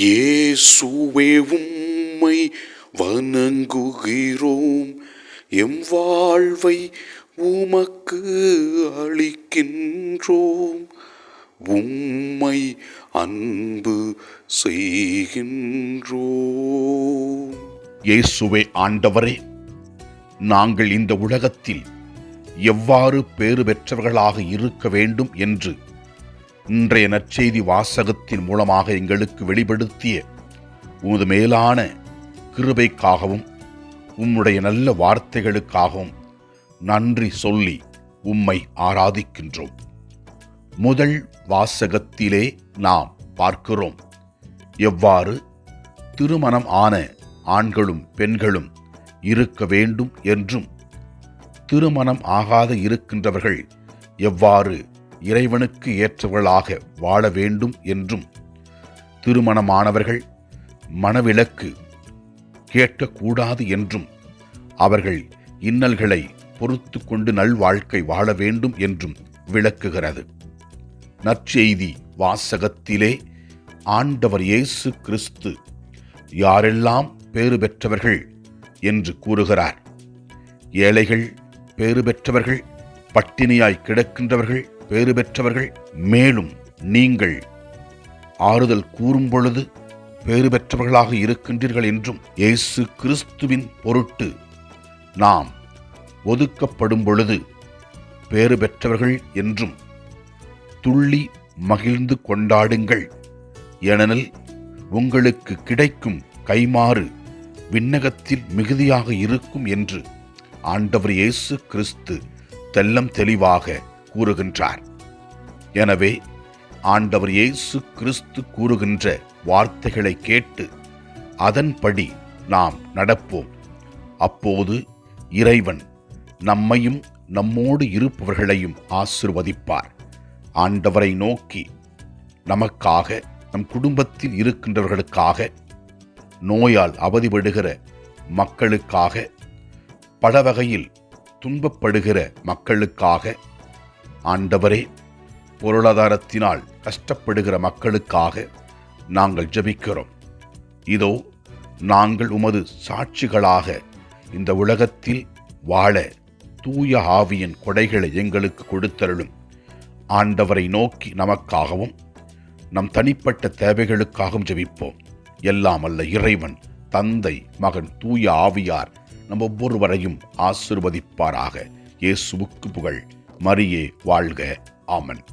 இயேசுவே உம்மை வணங்குகிறோம், எம் வாழ்வை உமக்கு அளிக்கின்றோம், உம்மை அன்பு செய்கின்றோம். இயேசுவே ஆண்டவரே, நாங்கள் இந்த உலகத்தில் எவ்வாறு பேறு பெற்றவர்களாக இருக்க வேண்டும் என்று இன்றைய நற்செய்தி வாசகத்தின் மூலமாக எங்களுக்கு வெளிப்படுத்திய உமது மேலான கிருபைக்காகவும் உம்முடைய நல்ல வார்த்தைகளுக்காகவும் நன்றி சொல்லி உம்மை ஆராதிக்கின்றோம். முதல் வாசகத்திலே நாம் பார்க்கிறோம் எவ்வாறு திருமணம் ஆன ஆண்களும் பெண்களும் இருக்க வேண்டும் என்றும், திருமணம் ஆகாத இருக்கின்றவர்கள் எவ்வாறு இறைவனுக்கு ஏற்றவர்களாக வாழ வேண்டும் என்றும், திருமணமானவர்கள் மணவிலக்கு கேட்கக்கூடாது என்றும், அவர்கள் இன்னல்களை பொறுத்து கொண்டு நல்வாழ்க்கை வாழ வேண்டும் என்றும் விளக்குகிறது. நற்செய்தி வாசகத்திலே ஆண்டவர் இயேசு கிறிஸ்து யாரெல்லாம் பேறு பெற்றவர்கள் என்று கூறுகிறார். ஏழைகள் பேறு பெற்றவர்கள், பட்டினியாய் கிடக்கின்றவர்கள் பேறு பெற்றவர்கள், மேலும் நீங்கள் ஆறுதல் கூறும் பொழுது பேறு பெற்றவர்களாக இருக்கின்றீர்கள் என்றும், இயேசு கிறிஸ்துவின் பொருட்டு நாம் ஒதுக்கப்படும் பொழுது பேறு பெற்றவர்கள் என்றும் துள்ளி மகிழ்ந்து கொண்டாடுங்கள், ஏனெனில் உங்களுக்கு கிடைக்கும் கைமாறு விண்ணகத்தில் மிகுதியாக இருக்கும் என்று ஆண்டவர் இயேசு கிறிஸ்து தெல்லம் தெளிவாக கூறுகின்றார். எனவே ஆண்டவர் இயேசு கிறிஸ்து கூறுகின்ற வார்த்தைகளை கேட்டு அதன்படி நாம் நடப்போம். அப்போது இறைவன் நம்மையும் நம்மோடு இருப்பவர்களையும் ஆசீர்வதிப்பார். ஆண்டவரை நோக்கி நமக்காக, நம் குடும்பத்தில் இருக்கின்றவர்களுக்காக, நோயால் அவதிப்படுகிற மக்களுக்காக, பல வகையில் துன்பப்படுகிற மக்களுக்காக, ஆண்டவரே பொருளாதாரத்தினால் கஷ்டப்படுகிற மக்களுக்காக நாங்கள் ஜெபிக்கிறோம். இதோ நாங்கள் உமது சாட்சிகளாக இந்த உலகத்தில் வாழ தூய ஆவியின் கொடைகளை எங்களுக்கு கொடுத்தருளும். ஆண்டவரை நோக்கி நமக்காகவும் நம் தனிப்பட்ட தேவைகளுக்காகவும் ஜெபிப்போம். எல்லாம் அல்ல இறைவன், தந்தை, மகன், தூய ஆவியார் நம் ஒவ்வொருவரையும் ஆசீர்வதிப்பாராக. இயேசுவுக்கு புகழ். மரியே வாழ்க. ஆமென்.